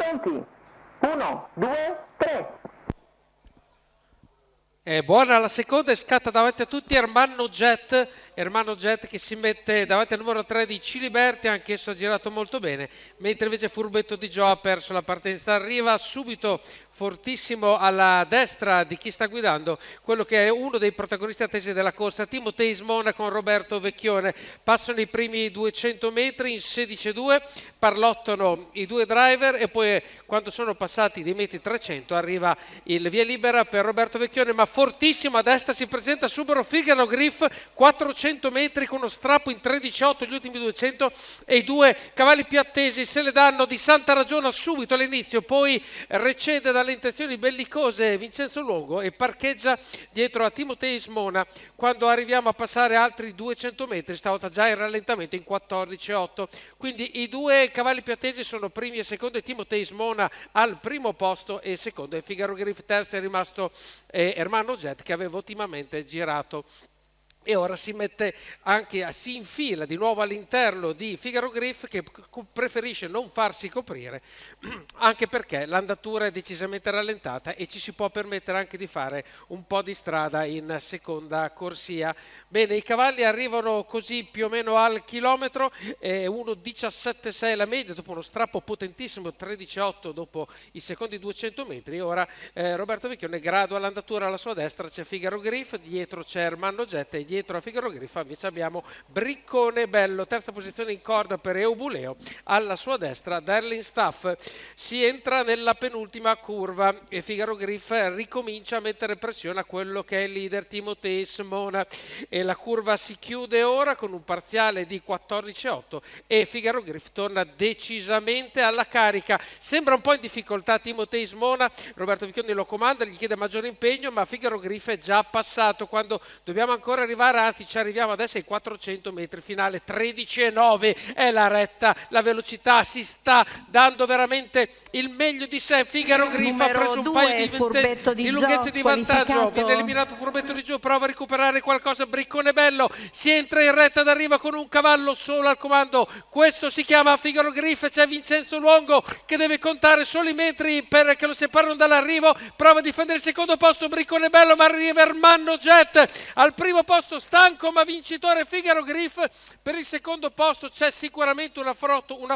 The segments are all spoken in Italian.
Pronti? 1, 2, 3. È buona la seconda e scatta davanti a tutti Ermanno Jet che si mette davanti al numero 3 di Ciliberti, anch'esso ha girato molto bene, mentre invece Furbetto di Gio ha perso la partenza. Arriva subito fortissimo alla destra di chi sta guidando quello che è uno dei protagonisti attesi della corsa, Timotei Smona con Roberto Vecchione. Passano i primi 200 metri in 16,2, parlottano i due driver e poi quando sono passati dei metri 300 arriva il via libera per Roberto Vecchione, ma fortissimo a destra si presenta Subaru Figaro Griff, 400 metri con uno strappo in 13,8 gli ultimi 200 e i due cavalli più attesi se le danno di santa ragione subito all'inizio, poi recede dalle intenzioni bellicose Vincenzo Longo e parcheggia dietro a Timotei Smona. Quando arriviamo a passare altri 200 metri, stavolta già in rallentamento in 14,8, quindi i due cavalli più attesi sono primi e secondo e Timotei Smona al primo posto e secondo e Figaro Griff terzo, è rimasto Ermanno Jet che aveva ottimamente girato. E ora si infila di nuovo all'interno di Figaro Griff che preferisce non farsi coprire anche perché l'andatura è decisamente rallentata e ci si può permettere anche di fare un po' di strada in seconda corsia. Bene, i cavalli arrivano così più o meno al chilometro, 1,17,6 la media dopo uno strappo potentissimo, 13,8 dopo i secondi 200 metri. Ora Roberto Vecchione gradua l'andatura alla sua destra, c'è Figaro Griff, dietro c'è Ermanno Jet e dietro a Figaro Griff invece abbiamo Briccone Bello, terza posizione in corda per Eubuleo, alla sua destra Darling Staff. Si entra nella penultima curva e Figaro Griff ricomincia a mettere pressione a quello che è il leader Timotei Smona e la curva si chiude ora con un parziale di 14,8 e Figaro Griff torna decisamente alla carica. Sembra un po' in difficoltà Timotei Smona, Roberto Vecchione lo comanda, gli chiede maggiore impegno, ma Figaro Griff è già passato. Quando dobbiamo ancora arrivare, anzi ci arriviamo adesso ai 400 metri finale, 13,9 è la retta, la velocità, si sta dando veramente il meglio di sé. Figaro Griff ha preso un paio di lunghezze di vantaggio, viene eliminato Furbetto di Gio, prova a recuperare qualcosa Briccone Bello, si entra in retta d'arrivo con un cavallo solo al comando, questo si chiama Figaro Griff, c'è Vincenzo Longo che deve contare solo i metri che lo separano dall'arrivo, prova a difendere il secondo posto Briccone Bello, ma arriva Ermanno Jet al primo posto, stanco ma vincitore Figaro Griff. Per il secondo posto c'è sicuramente una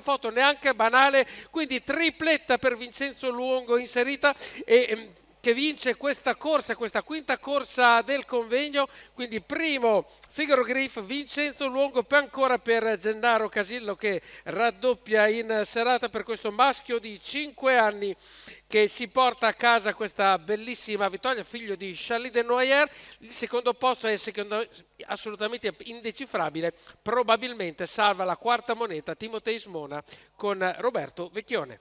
foto neanche banale, quindi tripletta per Vincenzo Longo inserita e che vince questa corsa, questa quinta corsa del convegno. Quindi primo Figaro Griff, Vincenzo Longo, poi ancora per Gennaro Casillo che raddoppia in serata per questo maschio di 5 anni che si porta a casa questa bellissima vittoria, figlio di Charlie de Noyer. Il secondo posto è assolutamente indecifrabile, probabilmente salva la quarta moneta Timotei Smona con Roberto Vecchione.